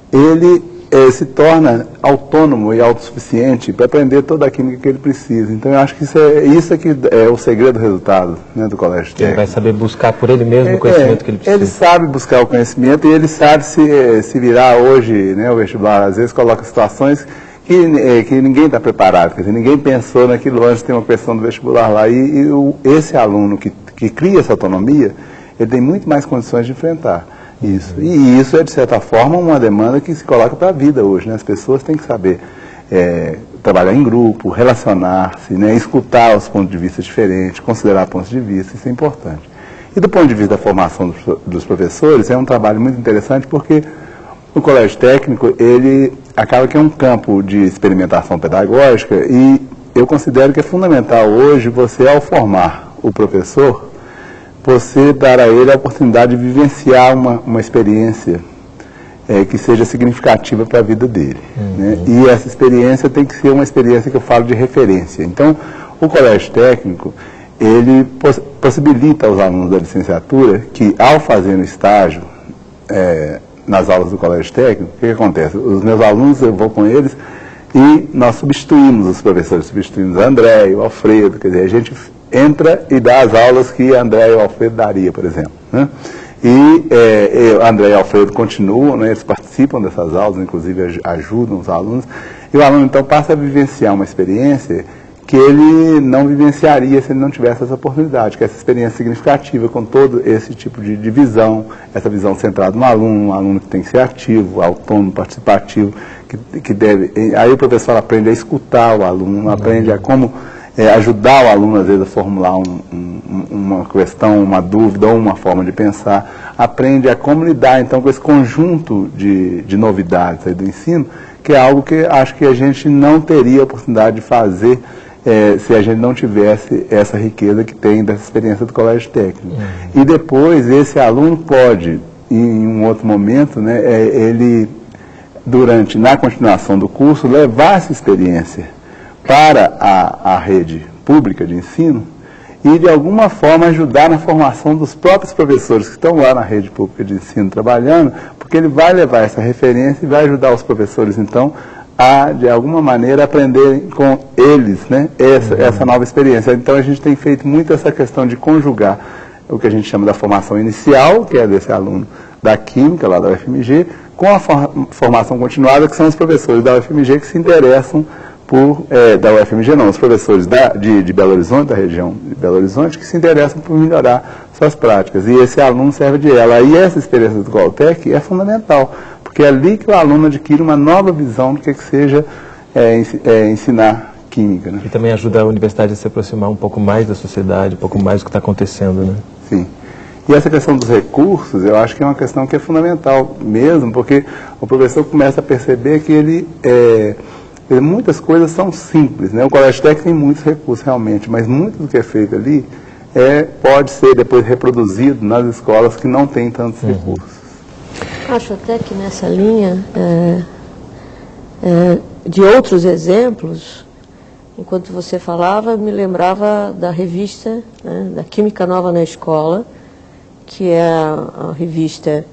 ele se torna autônomo e autossuficiente para aprender toda a química que ele precisa. Então, eu acho que isso é que é o segredo do resultado, né, do colégio técnico. Ele vai saber buscar por ele mesmo o conhecimento que ele precisa. Ele sabe buscar o conhecimento e ele sabe se virar hoje, né, o vestibular, às vezes, coloca situações que ninguém está preparado, quer dizer, ninguém pensou naquilo antes, tem uma questão do vestibular lá. Esse aluno que cria essa autonomia, ele tem muito mais condições de enfrentar isso. E isso é, de certa forma, uma demanda que se coloca para a vida hoje, né? As pessoas têm que saber trabalhar em grupo, relacionar-se, né? Escutar os pontos de vista diferentes, considerar pontos de vista, isso é importante. E do ponto de vista da formação dos professores, é um trabalho muito interessante, porque o colégio técnico, ele acaba que é um campo de experimentação pedagógica, e eu considero que é fundamental hoje você, ao formar o professor, você dar a ele a oportunidade de vivenciar uma experiência que seja significativa para a vida dele. Né? E essa experiência tem que ser uma experiência que eu falo de referência. Então, o colégio técnico, ele possibilita aos alunos da licenciatura que, ao fazer o estágio nas aulas do colégio técnico, o que acontece? Os meus alunos, eu vou com eles e nós substituímos os professores, substituímos a André e o Alfredo, quer dizer, a gente entra e dá as aulas que a André e o Alfredo daria, por exemplo. Né? E André e o Alfredo continuam, né, eles participam dessas aulas, inclusive ajudam os alunos, e o aluno então passa a vivenciar uma experiência que ele não vivenciaria se ele não tivesse essa oportunidade, que é essa experiência significativa com todo esse tipo de visão, essa visão centrada no aluno, um aluno que tem que ser ativo, autônomo, participativo, que deve... Aí o professor aprende a escutar o aluno, aprende a como ajudar o aluno, às vezes, a formular uma questão, uma dúvida ou uma forma de pensar, aprende a como lidar, então, com esse conjunto de novidades aí do ensino, que é algo que acho que a gente não teria a oportunidade de fazer se a gente não tivesse essa riqueza que tem dessa experiência do colégio técnico. E depois, esse aluno pode, em um outro momento, né, ele, na continuação do curso, levar essa experiência para a rede pública de ensino e, de alguma forma, ajudar na formação dos próprios professores que estão lá na rede pública de ensino trabalhando, porque ele vai levar essa referência e vai ajudar os professores, então, a, de alguma maneira, aprenderem com eles, né, essa nova experiência. Então, a gente tem feito muito essa questão de conjugar o que a gente chama da formação inicial, que é desse aluno da Química, lá da UFMG, com a formação continuada, que são os professores da UFMG que se interessam da UFMG não, os professores de Belo Horizonte, da região de Belo Horizonte, que se interessam por melhorar suas práticas. E esse aluno serve de ela. E essa experiência do Coltec é fundamental, porque é ali que o aluno adquire uma nova visão do que seja ensinar química. Né? E também ajuda a universidade a se aproximar um pouco mais da sociedade, um pouco mais do que está acontecendo, né? Sim. E essa questão dos recursos, eu acho que é uma questão que é fundamental mesmo, porque o professor começa a perceber que muitas coisas são simples, né? O colégio técnico tem muitos recursos realmente, mas muito do que é feito ali pode ser depois reproduzido nas escolas que não têm tantos recursos. Acho até que nessa linha de outros exemplos, enquanto você falava, me lembrava da revista, né, da Química Nova na Escola, que é a revista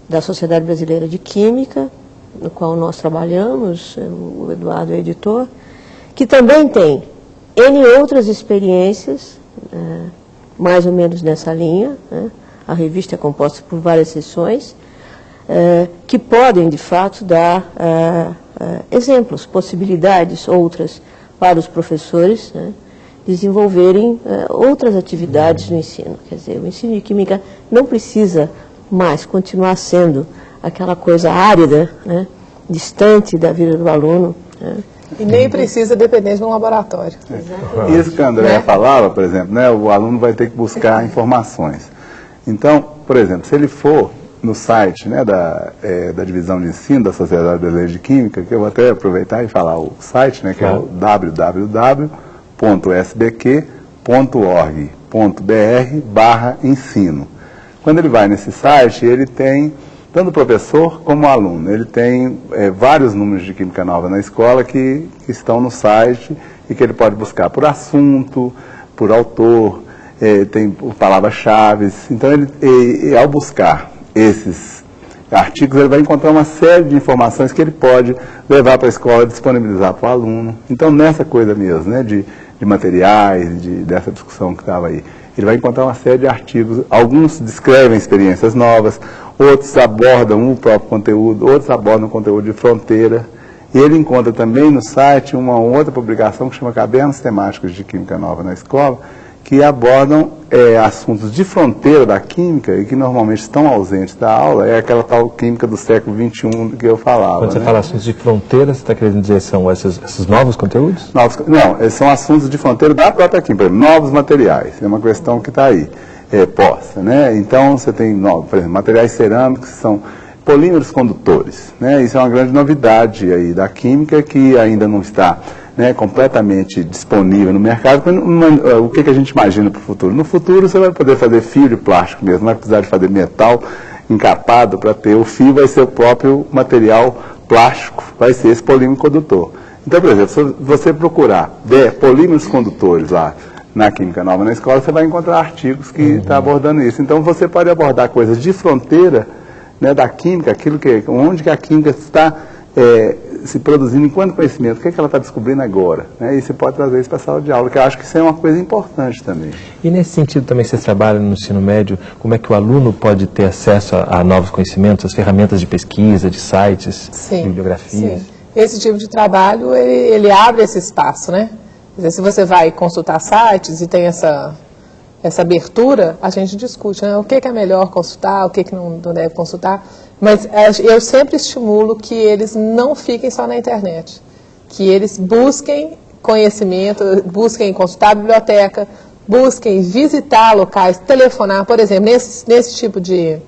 da Sociedade Brasileira de Química, no qual nós trabalhamos, o Eduardo é editor, que também tem N outras experiências, mais ou menos nessa linha, né? A revista é composta por várias seções, que podem, de fato, dar exemplos, possibilidades outras para os professores, né, desenvolverem outras atividades no ensino. Quer dizer, o ensino de Química não precisa mais continuar sendo aquela coisa árida, né, distante da vida do aluno. Né. E nem precisa depender de um laboratório. Isso que a Andréa falava, por exemplo, né, o aluno vai ter que buscar informações. Então, por exemplo, se ele for no site, né, da Divisão de Ensino da Sociedade Brasileira de Química, que eu vou até aproveitar e falar o site, né, que é o www.sbq.org.br/ensino. Quando ele vai nesse site, ele tem tanto o professor como o aluno. Ele tem vários números de Química Nova na escola que estão no site e que ele pode buscar por assunto, por autor, tem palavras-chave. Então, ao buscar esses artigos, ele vai encontrar uma série de informações que ele pode levar para a escola e disponibilizar para o aluno. Então, nessa coisa mesmo, né, de materiais, dessa discussão que estava aí, ele vai encontrar uma série de artigos. Alguns descrevem experiências novas, outros abordam o próprio conteúdo, outros abordam o conteúdo de fronteira. E ele encontra também no site uma outra publicação que chama Cadernos Temáticos de Química Nova na Escola, que abordam assuntos de fronteira da química e que normalmente estão ausentes da aula, é aquela tal química do século XXI que eu falava. Quando você fala assuntos de fronteira, você está querendo dizer são esses novos conteúdos? Não, são assuntos de fronteira da própria química, novos materiais, é uma questão que está aí, posta, né? Então você tem, por exemplo, materiais cerâmicos que são polímeros condutores, né? Isso é uma grande novidade aí da química que ainda não está, né, completamente disponível no mercado. O que a gente imagina para o futuro? No futuro você vai poder fazer fio de plástico mesmo, não vai precisar de fazer metal encapado para ter. O fio vai ser o próprio material plástico, vai ser esse polímero condutor. Então, por exemplo, se você procurar polímeros condutores lá na Química Nova na Escola, você vai encontrar artigos que estão abordando isso. Então você pode abordar coisas de fronteira, né, da química, onde que a química está se produzindo enquanto conhecimento, o que ela está descobrindo agora, né? E você pode trazer isso para a sala de aula, que eu acho que isso é uma coisa importante também. E nesse sentido também você trabalha no ensino médio, como é que o aluno pode ter acesso a novos conhecimentos, as ferramentas de pesquisa, de sites, bibliografias? Sim. Esse tipo de trabalho, ele abre esse espaço, né? Quer dizer, se você vai consultar sites e tem essa abertura, a gente discute, né? O que é melhor consultar, o que não deve consultar. Mas eu sempre estimulo que eles não fiquem só na internet, que eles busquem conhecimento, busquem consultar a biblioteca, busquem visitar locais, telefonar, por exemplo, nesse tipo de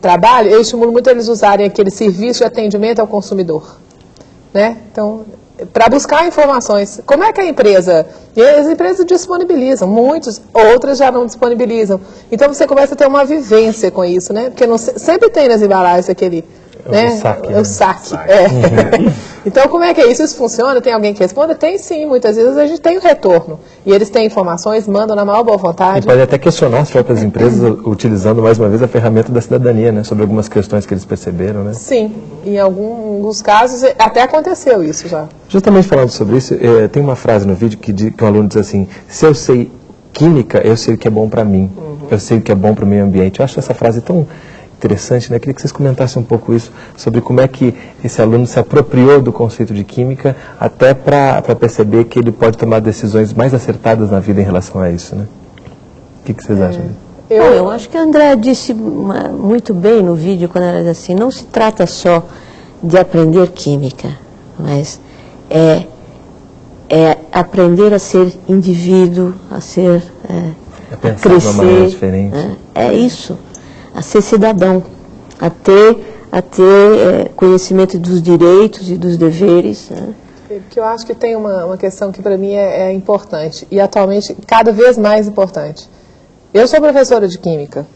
trabalho, eu estimulo muito eles usarem aquele serviço de atendimento ao consumidor, né? Então, para buscar informações, como é que a empresa, e as empresas disponibilizam, outras já não disponibilizam, então você começa a ter uma vivência com isso, né? Porque sempre tem nas embalagens aquele, né? O saque. Então, como é que é isso? Isso funciona? Tem alguém que responda? Tem sim, muitas vezes a gente tem o retorno. E eles têm informações, mandam na maior boa vontade. E pode até questionar as próprias empresas utilizando mais uma vez a ferramenta da cidadania, né? Sobre algumas questões que eles perceberam, né? Sim, em alguns casos até aconteceu isso já. Justamente falando sobre isso, tem uma frase no vídeo que um aluno diz assim: se eu sei química, eu sei o que é bom para mim. Eu sei o que é bom para o meio ambiente. Eu acho essa frase tão interessante, né? Queria que vocês comentassem um pouco isso, sobre como é que esse aluno se apropriou do conceito de química, até para perceber que ele pode tomar decisões mais acertadas na vida em relação a isso, né? O que vocês acham? Eu acho que a André disse muito bem no vídeo, quando ela diz assim, não se trata só de aprender química, mas é aprender a ser indivíduo, a pensar crescer, de uma maneira diferente. É isso. A ser cidadão, a ter conhecimento dos direitos e dos deveres. Né? Porque eu acho que tem uma questão que para mim é importante, e atualmente cada vez mais importante. Eu sou professora de química,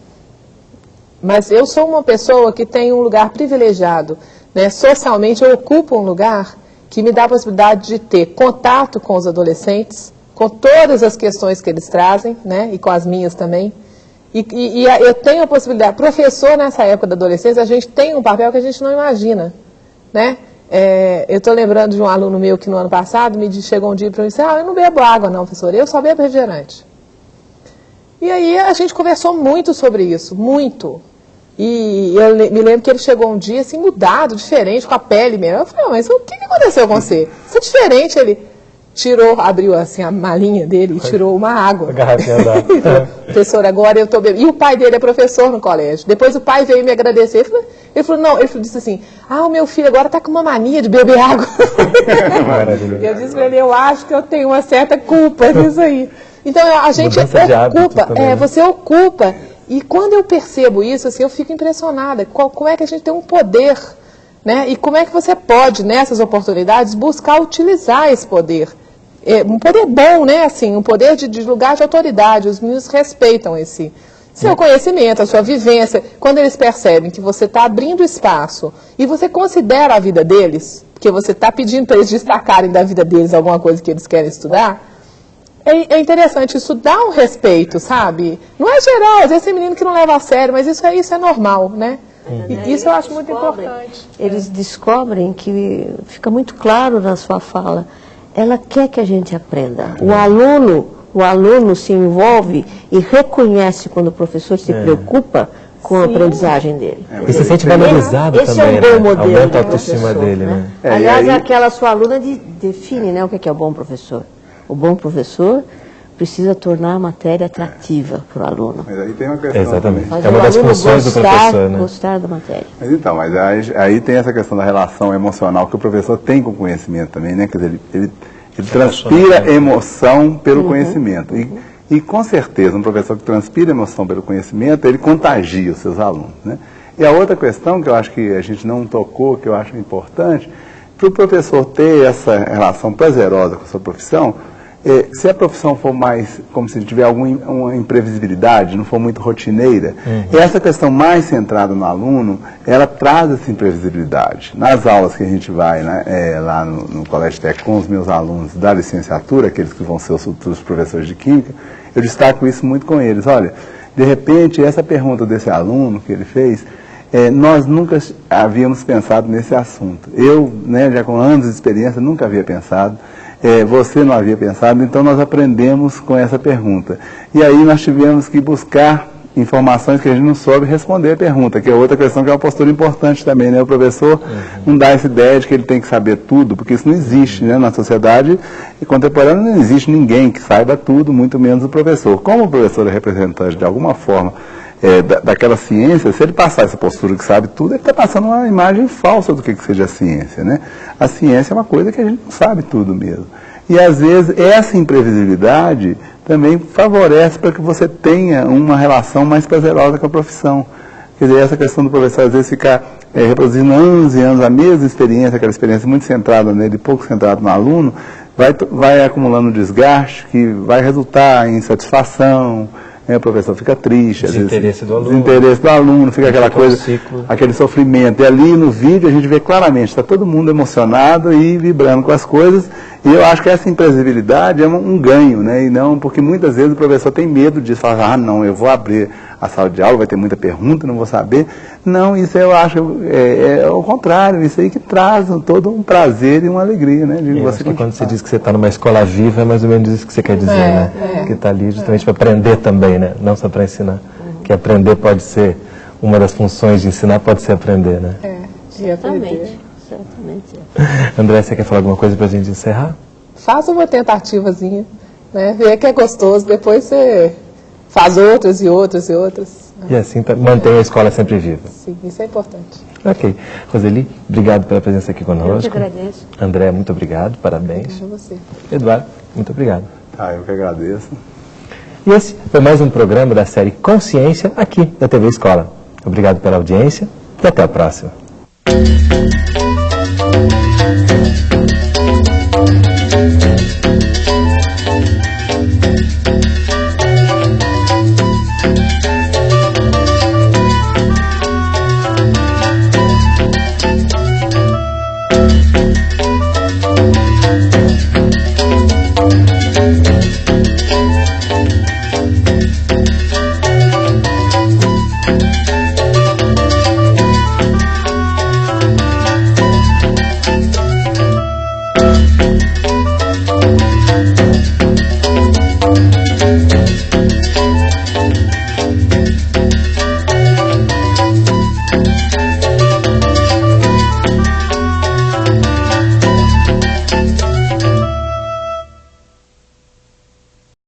mas eu sou uma pessoa que tem um lugar privilegiado, né? Socialmente eu ocupo um lugar que me dá a possibilidade de ter contato com os adolescentes, com todas as questões que eles trazem, né? E com as minhas também. E eu tenho a possibilidade, professor nessa época da adolescência, a gente tem um papel que a gente não imagina, né? Eu estou lembrando de um aluno meu que no ano passado chegou um dia para mim e disse, eu não bebo água não, professor, eu só bebo refrigerante. E aí a gente conversou muito sobre isso, muito. E eu me lembro que ele chegou um dia assim, mudado, diferente, com a pele mesmo. Eu falei, mas o que aconteceu com você? Você é diferente, ele... abriu assim a malinha dele e tirou uma água. A garrafinha d'água. Professor, agora eu estou bebendo. E o pai dele é professor no colégio. Depois o pai veio me agradecer. Ele falou, ele disse assim, o meu filho agora está com uma mania de beber água. Eu disse para ele, eu acho que eu tenho uma certa culpa nisso aí. Então a gente ocupa, também, né? Você ocupa. E quando eu percebo isso, assim, eu fico impressionada. Como é que a gente tem um poder, né? E como é que você pode, nessas oportunidades, buscar utilizar esse poder? Um poder bom, né? Assim, um poder de lugar de autoridade. Os meninos respeitam esse seu conhecimento, a sua vivência. Quando eles percebem que você está abrindo espaço e você considera a vida deles, porque você está pedindo para eles destacarem da vida deles alguma coisa que eles querem estudar, é interessante, isso dá um respeito, sabe? Não é geral, às vezes tem menino que não leva a sério, mas isso é normal, né? E isso eu acho muito importante. Eles descobrem que fica muito claro na sua fala. Ela quer que a gente aprenda. O aluno se envolve e reconhece quando o professor se preocupa com a aprendizem dele. E se sente valorizado esse também, é um bom modelo, aumenta a autoestima dele, né? Aliás, aquela sua aluna define, né, o que é o bom professor. O bom professor precisa tornar a matéria atrativa para o aluno. Mas aí tem uma questão. Exatamente. Fazer É uma das o aluno funções do professor, né? Gostar da matéria. Mas então, aí tem essa questão da relação emocional que o professor tem com o conhecimento também, né? Quer dizer, ele transpira emoção pelo conhecimento. E com certeza, um professor que transpira emoção pelo conhecimento, ele contagia os seus alunos, né? E a outra questão que eu acho que a gente não tocou, que eu acho importante, para o professor ter essa relação prazerosa com a sua profissão, se a profissão for mais, como se tiver alguma imprevisibilidade, não for muito rotineira, essa questão mais centrada no aluno, ela traz essa imprevisibilidade. Nas aulas que a gente vai, né, lá no Colégio Técnico com os meus alunos da licenciatura, aqueles que vão ser os futuros professores de Química, eu destaco isso muito com eles. Olha, de repente, essa pergunta desse aluno que ele fez, nós nunca havíamos pensado nesse assunto. Eu, né, já com anos de experiência, nunca havia pensado. Você não havia pensado, então nós aprendemos com essa pergunta. E aí nós tivemos que buscar informações que a gente não soube responder a pergunta, que é outra questão, que é uma postura importante também, né? O professor não dá essa ideia de que ele tem que saber tudo, porque isso não existe, né? Na sociedade contemporânea não existe ninguém que saiba tudo, muito menos o professor. Como o professor é representante de alguma forma daquela ciência, se ele passar essa postura que sabe tudo, ele está passando uma imagem falsa do que seja a ciência, né? A ciência é uma coisa que a gente não sabe tudo mesmo. E às vezes essa imprevisibilidade também favorece para que você tenha uma relação mais prazerosa com a profissão. Quer dizer, essa questão do professor às vezes ficar reproduzindo anos e anos a mesma experiência, aquela experiência muito centrada nele, pouco centrada no aluno, vai acumulando desgaste que vai resultar em insatisfação, o professor fica triste, desinteresse do aluno. Desinteresse do aluno, fica aquela coisa, aquele sofrimento. E ali no vídeo a gente vê claramente, está todo mundo emocionado e vibrando com as coisas. E eu acho que essa imprevisibilidade é um ganho, né? E não, porque muitas vezes o professor tem medo de falar, não, eu vou abrir a sala de aula, vai ter muita pergunta, não vou saber. Não, isso eu acho é o contrário, isso aí que traz todo um prazer e uma alegria, né? De você quando você diz que você está numa escola viva, é mais ou menos isso que você quer dizer, né? Que está ali justamente para aprender também, né? Não só para ensinar. Que aprender pode ser, uma das funções de ensinar pode ser aprender, né? Certamente. André, você quer falar alguma coisa para a gente encerrar? Faça uma tentativazinha, né? Vê que é gostoso, depois você faz outras e outras e outras. E assim mantém a escola sempre viva. Sim, isso é importante. Ok. Roseli, obrigado pela presença aqui conosco. Eu que agradeço. André, muito obrigado, parabéns. Obrigado a você. Eduardo, muito obrigado. Eu que agradeço. E esse foi mais um programa da série Consciência, aqui da TV Escola. Obrigado pela audiência e até a próxima.